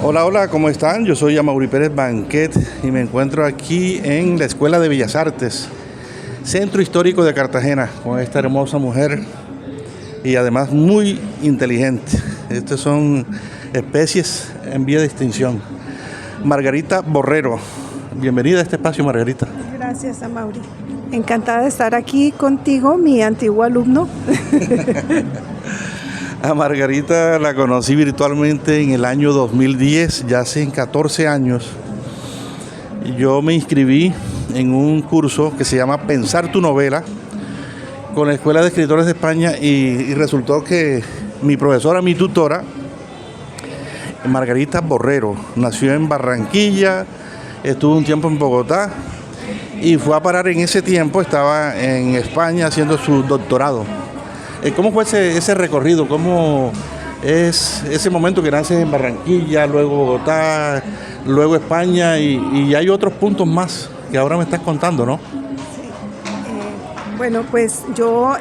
Hola, hola, ¿cómo están? Yo soy Amaury Pérez Banquet y me encuentro aquí en la Escuela de Bellas Artes, Centro Histórico de Cartagena, con esta hermosa mujer y además muy inteligente. Estas son especies en vía de extinción. Margarita Borrero. Bienvenida a este espacio, Margarita. Gracias, Amaury. Encantada de estar aquí contigo, mi antiguo alumno. A Margarita la conocí virtualmente en el año 2010, ya hace 14 años. Yo me inscribí en un curso que se llama Pensar tu novela con la Escuela de Escritores de España y resultó que mi profesora, mi tutora, Margarita Borrero, nació en Barranquilla, estuvo un tiempo en Bogotá y fue a parar en ese tiempo, estaba en España haciendo su doctorado. ¿Cómo fue ese recorrido? ¿Cómo es ese momento que naces en Barranquilla, luego Bogotá, luego España y hay otros puntos más que ahora me estás contando, ¿no? Bueno, pues yo,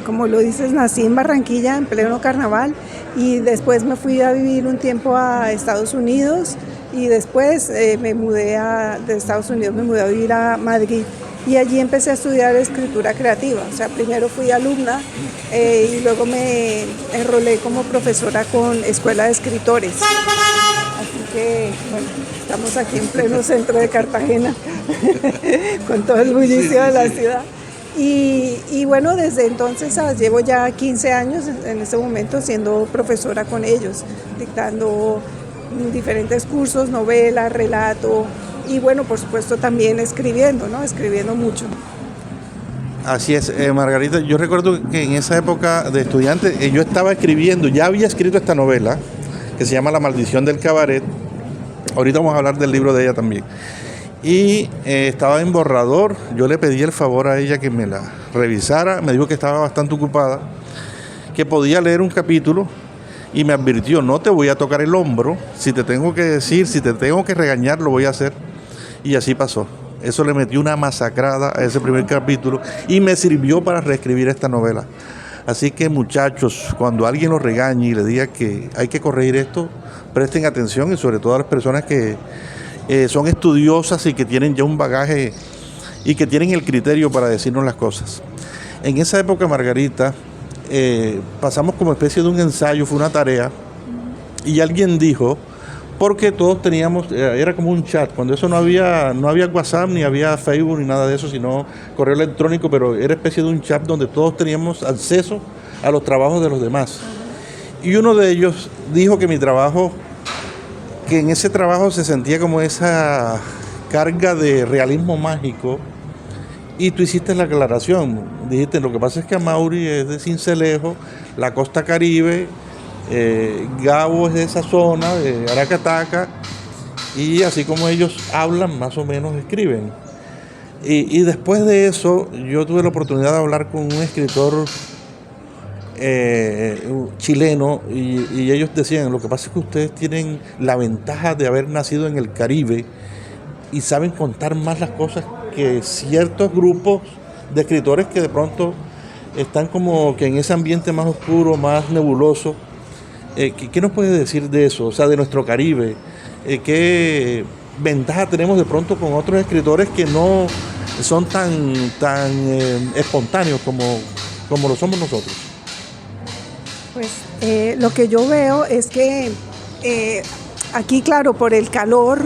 como lo dices, nací en Barranquilla en pleno carnaval y después me fui a vivir un tiempo a Estados Unidos y después de Estados Unidos me mudé a vivir a Madrid. Y allí empecé a estudiar escritura creativa, o sea, primero fui alumna y luego me enrolé como profesora con Escuela de Escritores. Así que, bueno, estamos aquí en pleno centro de Cartagena, con todo el bullicio de la ciudad. Y bueno, desde entonces llevo ya 15 años en este momento siendo profesora con ellos, dictando diferentes cursos, novela, relato, y bueno, por supuesto también escribiendo, ¿no? Escribiendo mucho. Así es, Margarita, yo recuerdo que en esa época de estudiante yo estaba escribiendo, ya había escrito esta novela que se llama La maldición del cabaret. Ahorita vamos a hablar del libro de ella también. Y estaba en borrador, yo le pedí el favor a ella que me la revisara, me dijo que estaba bastante ocupada, que podía leer un capítulo y me advirtió, no te voy a tocar el hombro, si te tengo que decir, si te tengo que regañar, lo voy a hacer. Y así pasó. Eso le metió una masacrada a ese primer capítulo y me sirvió para reescribir esta novela. Así que, muchachos, cuando alguien los regañe y le diga que hay que corregir esto, presten atención y sobre todo a las personas que son estudiosas y que tienen ya un bagaje y que tienen el criterio para decirnos las cosas. En esa época, Margarita, pasamos como especie de un ensayo, fue una tarea, y alguien dijo, porque todos teníamos, era como un chat, cuando eso no había WhatsApp, ni había Facebook, ni nada de eso, sino correo electrónico, pero era especie de un chat donde todos teníamos acceso a los trabajos de los demás. Y uno de ellos dijo que mi trabajo, que en ese trabajo se sentía como esa carga de realismo mágico, y tú hiciste la aclaración, dijiste, lo que pasa es que Amaury es de Sincelejo, la costa Caribe, Gabo es de esa zona, de Aracataca, y así como ellos hablan, más o menos escriben. Y después de eso, yo tuve la oportunidad de hablar con un escritor chileno, y ellos decían, lo que pasa es que ustedes tienen la ventaja de haber nacido en el Caribe y saben contar más las cosas que ciertos grupos de escritores que de pronto están como que en ese ambiente más oscuro, más nebuloso. ¿Qué nos puede decir de eso? O sea, de nuestro Caribe. ¿Qué ventaja tenemos de pronto con otros escritores que no son tan espontáneos como lo somos nosotros? Pues lo que yo veo es que aquí, claro, por el calor,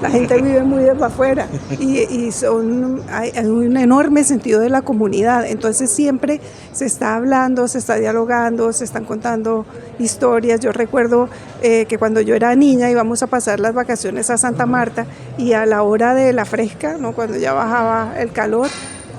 la gente vive muy de afuera y hay un enorme sentido de la comunidad. Entonces siempre se está hablando, se está dialogando, se están contando historias. Yo recuerdo que cuando yo era niña íbamos a pasar las vacaciones a Santa Marta y a la hora de la fresca, ¿no? Cuando ya bajaba el calor,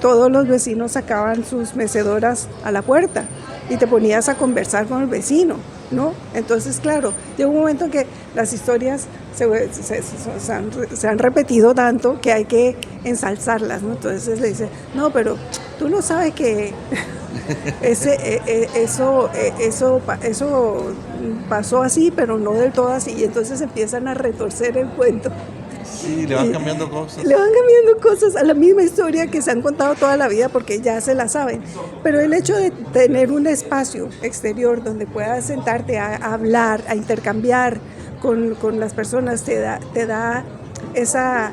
todos los vecinos sacaban sus mecedoras a la puerta y te ponías a conversar con el vecino, ¿no? Entonces, claro, llega un momento en que las historias se han repetido tanto que hay que ensalzarlas, ¿no? Entonces le dice, no, pero tú no sabes que eso pasó así, pero no del todo así. Y entonces empiezan a retorcer el cuento. Sí, le van cambiando cosas. Le van cambiando cosas a la misma historia que se han contado toda la vida porque ya se la saben. Pero el hecho de tener un espacio exterior donde puedas sentarte a hablar, a intercambiar con las personas, te da esa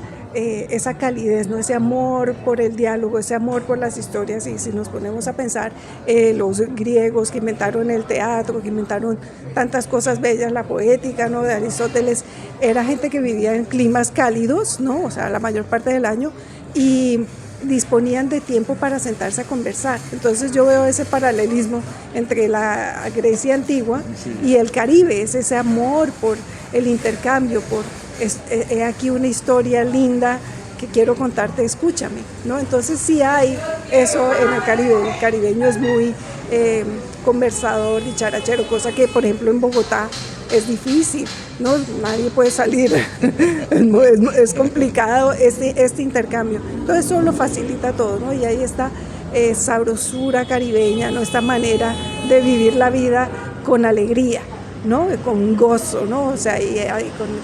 calidez, ¿no? Ese amor por el diálogo, ese amor por las historias. Y si nos ponemos a pensar, los griegos que inventaron el teatro, que inventaron tantas cosas bellas, la poética, ¿no?, de Aristóteles, era gente que vivía en climas cálidos, ¿no?, o sea, la mayor parte del año, y disponían de tiempo para sentarse a conversar. Entonces yo veo ese paralelismo entre la Grecia antigua y el Caribe, es ese amor por el intercambio, por he aquí una historia linda que quiero contarte, escúchame, ¿no? Entonces sí hay eso en el Caribe. El caribeño es muy conversador, dicharachero, cosa que por ejemplo en Bogotá es difícil, ¿no? Nadie puede salir, es complicado este intercambio. Entonces eso lo facilita todo, ¿no? Y ahí está sabrosura caribeña, ¿no? Esta manera de vivir la vida con alegría, ¿no?, con gozo, ¿no? O sea, y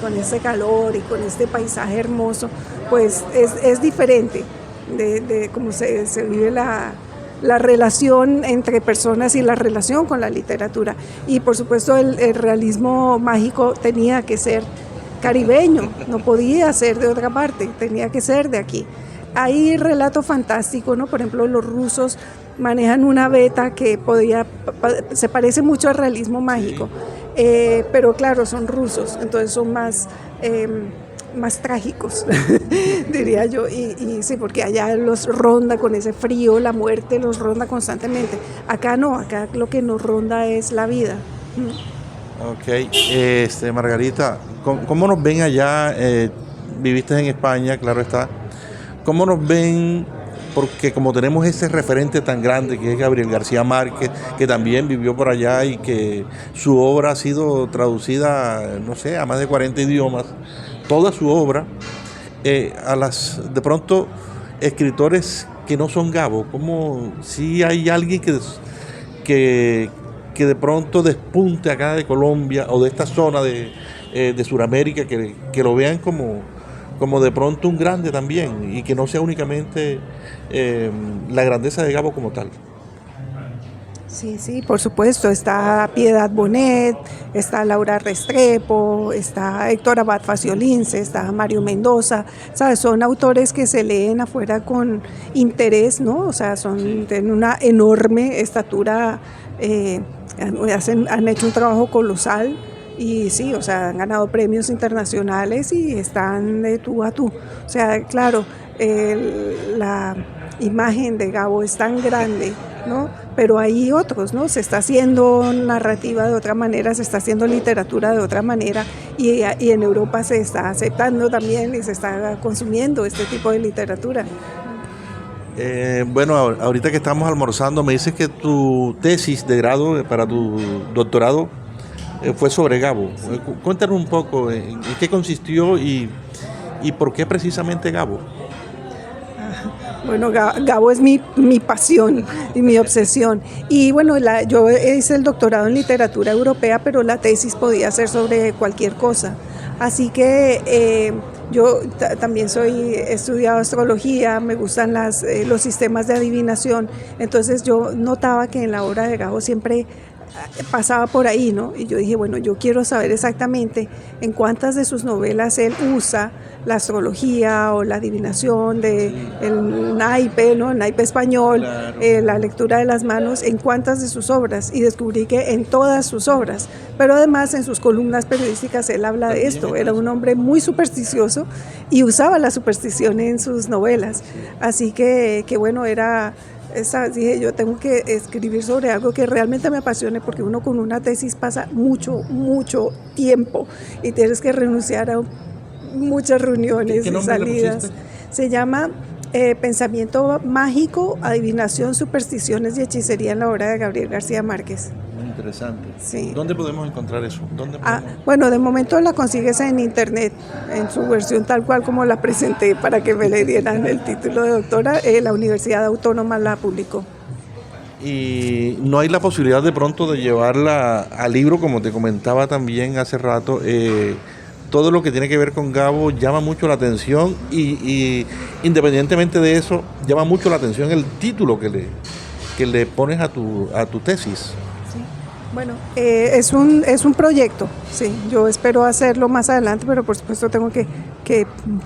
con ese calor y con este paisaje hermoso, pues es diferente de cómo se vive la relación entre personas y la relación con la literatura. Y por supuesto el realismo mágico tenía que ser caribeño, no podía ser de otra parte, tenía que ser de aquí. Hay relato fantástico, ¿no? Por ejemplo, los rusos manejan una beta que se parece mucho al realismo mágico, pero claro, son rusos, entonces son más trágicos, diría yo, y sí, porque allá los ronda con ese frío, la muerte los ronda constantemente. Acá no, acá lo que nos ronda es la vida. Ok, Margarita, ¿cómo nos ven allá? Viviste en España, claro está. ¿Cómo nos ven? Porque como tenemos ese referente tan grande que es Gabriel García Márquez, que también vivió por allá y que su obra ha sido traducida, no sé, a más de 40 idiomas, toda su obra, de pronto escritores que no son Gabo, como si hay alguien que de pronto despunte acá de Colombia o de esta zona de Sudamérica, que lo vean como de pronto un grande también, y que no sea únicamente la grandeza de Gabo como tal. Sí, por supuesto, está Piedad Bonet, está Laura Restrepo, está Héctor Abad Faciolince, está Mario Mendoza, ¿sabes? Son autores que se leen afuera con interés, ¿no? O sea, tienen una enorme estatura, han hecho un trabajo colosal. Y sí, o sea, han ganado premios internacionales y están de tú a tú. O sea, claro, la imagen de Gabo es tan grande, ¿no? Pero hay otros, ¿no? Se está haciendo narrativa de otra manera, se está haciendo literatura de otra manera, y en Europa se está aceptando también y se está consumiendo este tipo de literatura. Bueno, ahorita que estamos almorzando, me dices que tu tesis de grado para tu doctorado fue sobre Gabo. Cuéntanos un poco en qué consistió y por qué precisamente Gabo. Bueno, Gabo es mi pasión y mi obsesión. Y bueno, yo hice el doctorado en literatura europea, pero la tesis podía ser sobre cualquier cosa. Así que yo también he estudiado astrología, me gustan los sistemas de adivinación. Entonces yo notaba que en la obra de Gabo siempre pasaba por ahí, ¿no? Y yo dije, bueno, yo quiero saber exactamente en cuántas de sus novelas él usa la astrología o la adivinación el naipe, ¿no? El naipe español, claro. La lectura de las manos, en cuántas de sus obras, y descubrí que en todas sus obras, pero además en sus columnas periodísticas él habla de esto. Era un hombre muy supersticioso y usaba la superstición en sus novelas, así que bueno, dije, yo tengo que escribir sobre algo que realmente me apasione, porque uno con una tesis pasa mucho tiempo y tienes que renunciar a muchas reuniones y salidas. Se llama Pensamiento Mágico, Adivinación, Supersticiones y Hechicería en la obra de Gabriel García Márquez. Muy interesante. Sí. ¿Dónde podemos encontrar eso? Bueno, de momento la consigues en internet, en su versión tal cual como la presenté para que me le dieran el título de doctora. La Universidad Autónoma la publicó. Y no hay la posibilidad de pronto de llevarla al libro, como te comentaba también hace rato. Todo lo que tiene que ver con Gabo llama mucho la atención y independientemente de eso, llama mucho la atención el título que le pones a tu tesis. Bueno, es un proyecto, sí. Yo espero hacerlo más adelante, pero por supuesto tengo que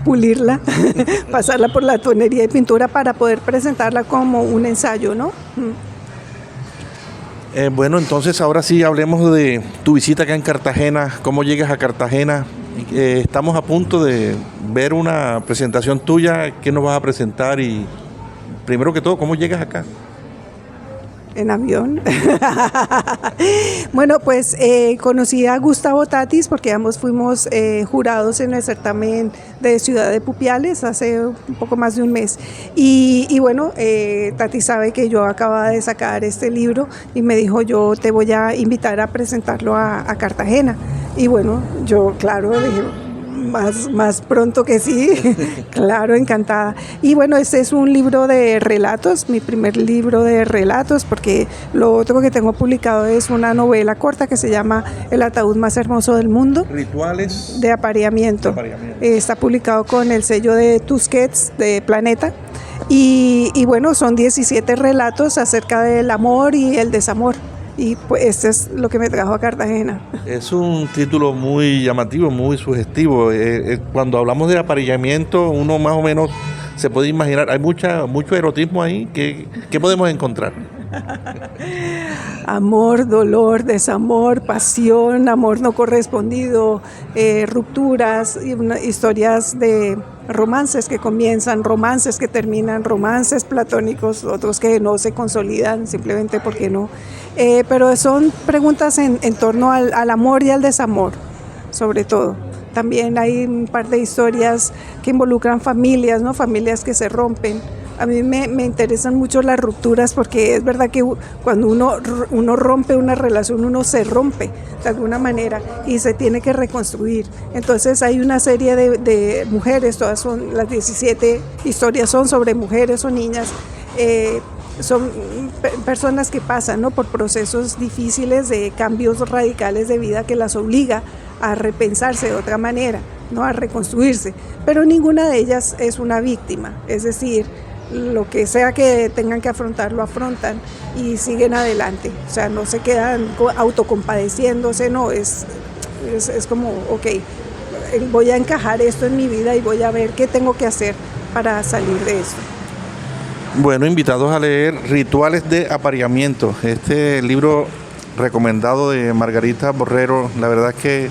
pulirla, pasarla por la tonería y pintura para poder presentarla como un ensayo, ¿no? Bueno, entonces ahora sí hablemos de tu visita acá en Cartagena, cómo llegas a Cartagena. Estamos a punto de ver una presentación tuya, ¿qué nos vas a presentar? Y primero que todo, ¿cómo llegas acá? En avión. Bueno, pues conocí a Gustavo Tatis porque ambos fuimos jurados en el certamen de Ciudad de Pupiales hace un poco más de un mes. Y bueno, Tatis sabe que yo acababa de sacar este libro y me dijo, yo te voy a invitar a presentarlo a Cartagena. Y bueno, yo claro, dije, más pronto que sí, claro, encantada. Y bueno, este es un libro de relatos, mi primer libro de relatos, porque lo otro que tengo publicado es una novela corta que se llama El ataúd más hermoso del mundo. Rituales de apareamiento. Está publicado con el sello de Tusquets de Planeta. Y bueno, son 17 relatos acerca del amor y el desamor. Y pues este es lo que me trajo a Cartagena. Es un título muy llamativo, muy sugestivo. Cuando hablamos de apareamiento, uno más o menos se puede imaginar, hay mucho erotismo ahí. ¿Qué podemos encontrar? Amor, dolor, desamor, pasión, amor no correspondido, rupturas, historias de romances que comienzan, romances que terminan, romances platónicos, otros que no se consolidan simplemente porque no. Pero son preguntas en torno al amor y al desamor, sobre todo. También hay un par de historias que involucran familias, ¿no? Familias que se rompen. A mí me interesan mucho las rupturas porque es verdad que cuando uno rompe una relación, uno se rompe de alguna manera y se tiene que reconstruir. Entonces hay una serie de mujeres, todas son las 17 historias son sobre mujeres o niñas, son personas que pasan, ¿no?, por procesos difíciles de cambios radicales de vida que las obliga a repensarse de otra manera, ¿no?, a reconstruirse. Pero ninguna de ellas es una víctima, es decir, lo que sea que tengan que afrontar, lo afrontan y siguen adelante. O sea, no se quedan autocompadeciéndose, no, es como, ok, voy a encajar esto en mi vida y voy a ver qué tengo que hacer para salir de esto. Bueno, invitados a leer Rituales de Apareamiento, este libro recomendado de Margarita Borrero. La verdad es que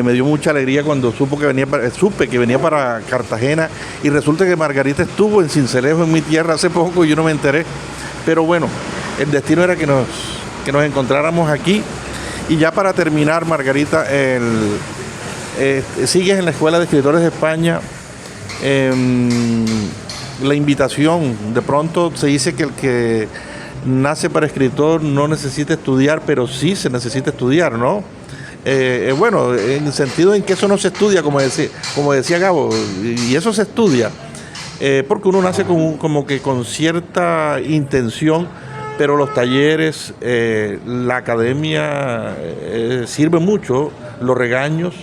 me dio mucha alegría cuando supe que venía para Cartagena, y resulta que Margarita estuvo en Sincelejo, en mi tierra, hace poco y yo no me enteré. Pero bueno, el destino era que nos encontráramos aquí. Y ya para terminar, Margarita, sigues en la Escuela de Escritores de España. La invitación, de pronto se dice que el que nace para escritor no necesita estudiar, pero sí se necesita estudiar, ¿no? Bueno, en el sentido en que eso no se estudia, como decía Gabo, y eso se estudia, porque uno nace como que con cierta intención, pero los talleres, la academia sirve mucho, los regaños,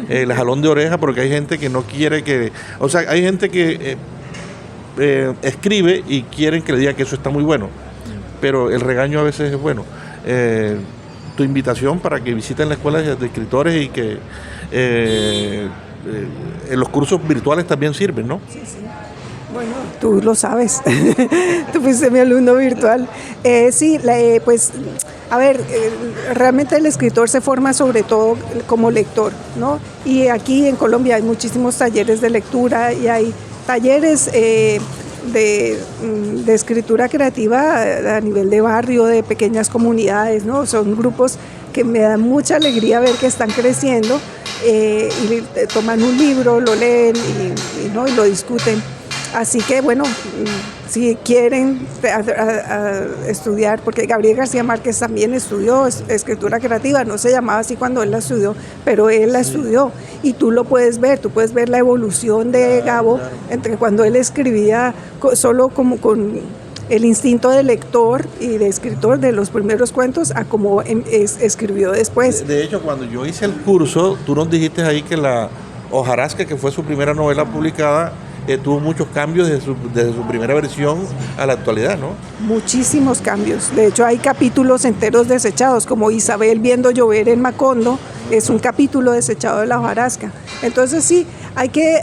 el jalón de oreja, porque hay gente que no quiere o sea, hay gente que escribe y quieren que le diga que eso está muy bueno, pero el regaño a veces es bueno. Tu invitación para que visiten la Escuela de Escritores y que los cursos virtuales también sirven, ¿no? Sí, sí. Bueno, tú lo sabes, tú fuiste mi alumno virtual. Sí, pues, a ver, realmente el escritor se forma sobre todo como lector, ¿no? Y aquí en Colombia hay muchísimos talleres de lectura y hay talleres de escritura creativa a nivel de barrio, de pequeñas comunidades, ¿no? Son grupos que me dan mucha alegría ver que están creciendo y toman un libro, lo leen y lo discuten. Así que bueno, si quieren estudiar, porque Gabriel García Márquez también estudió escritura creativa, no se llamaba así cuando él la estudió, pero él la estudió y tú lo puedes ver, tú puedes ver la evolución de Gabo entre cuando él escribía solo como con el instinto de lector y de escritor de los primeros cuentos a cómo escribió después. De hecho, cuando yo hice el curso, tú nos dijiste ahí que la Hojarasca, que fue su primera novela publicada, tuvo muchos cambios desde su primera versión a la actualidad, ¿no? Muchísimos cambios. De hecho, hay capítulos enteros desechados, como Isabel viendo llover en Macondo, es un capítulo desechado de la hojarasca. Entonces sí, hay que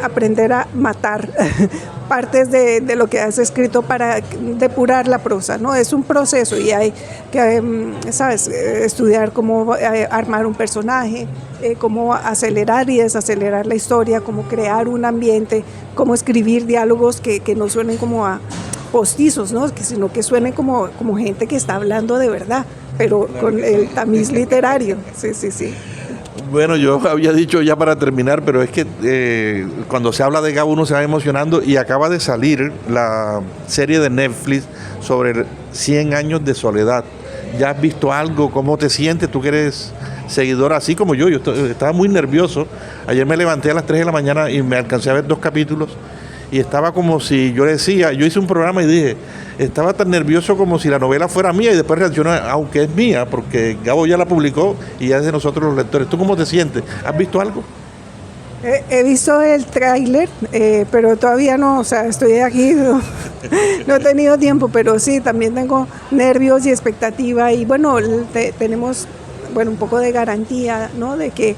aprender a matar partes de lo que has escrito para depurar la prosa, ¿no? Es un proceso y hay que, ¿sabes?, estudiar cómo armar un personaje, cómo acelerar y desacelerar la historia, cómo crear un ambiente, cómo escribir diálogos que no suenen como a postizos, ¿no?, sino que suenen como gente que está hablando de verdad, pero con el tamiz literario. Sí, sí, sí. Bueno, yo había dicho ya para terminar, pero es que cuando se habla de Gabo uno se va emocionando y acaba de salir la serie de Netflix sobre 100 años de soledad. ¿Ya has visto algo? ¿Cómo te sientes? Tú que eres seguidor así como yo estaba muy nervioso. Ayer me levanté a las 3 de la mañana y me alcancé a ver 2 capítulos y estaba como si yo decía, yo hice un programa y dije, estaba tan nervioso como si la novela fuera mía y después reaccioné, aunque es mía, porque Gabo ya la publicó y ya es de nosotros los lectores. ¿Tú cómo te sientes? ¿Has visto algo? He visto el tráiler, pero todavía no, o sea, estoy aquí, no he tenido tiempo, pero sí, también tengo nervios y expectativa y bueno, tenemos un poco de garantía, ¿no?, de que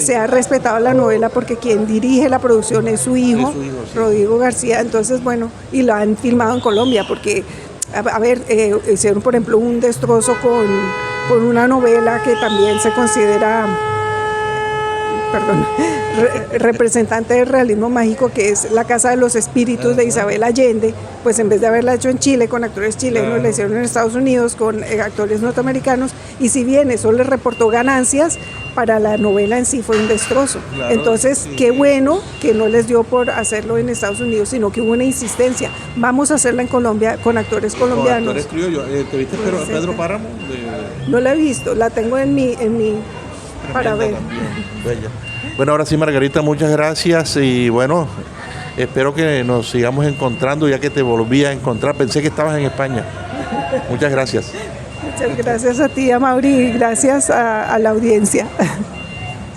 se ha respetado la novela porque quien dirige la producción es su hijo, sí, Rodrigo García. Entonces, bueno, y lo han filmado en Colombia porque, a ver, hicieron por ejemplo un destrozo con una novela que también se considera, representante del realismo mágico, que es La Casa de los Espíritus de Isabel Allende. Pues en vez de haberla hecho en Chile con actores chilenos, la hicieron en Estados Unidos con actores norteamericanos, y si bien eso les reportó ganancias, para la novela en sí fue un destrozo. Entonces, sí, qué bueno que no les dio por hacerlo en Estados Unidos, sino que hubo una insistencia. Vamos a hacerla en Colombia con actores colombianos. Con actores criollos. ¿Te viste Pedro Páramo? No la he visto, la tengo en mi para ver. Bella. Bueno, ahora sí, Margarita, muchas gracias y bueno, espero que nos sigamos encontrando ya que te volví a encontrar. Pensé que estabas en España. Muchas gracias. Muchas gracias a ti, Amaury, y gracias a la audiencia.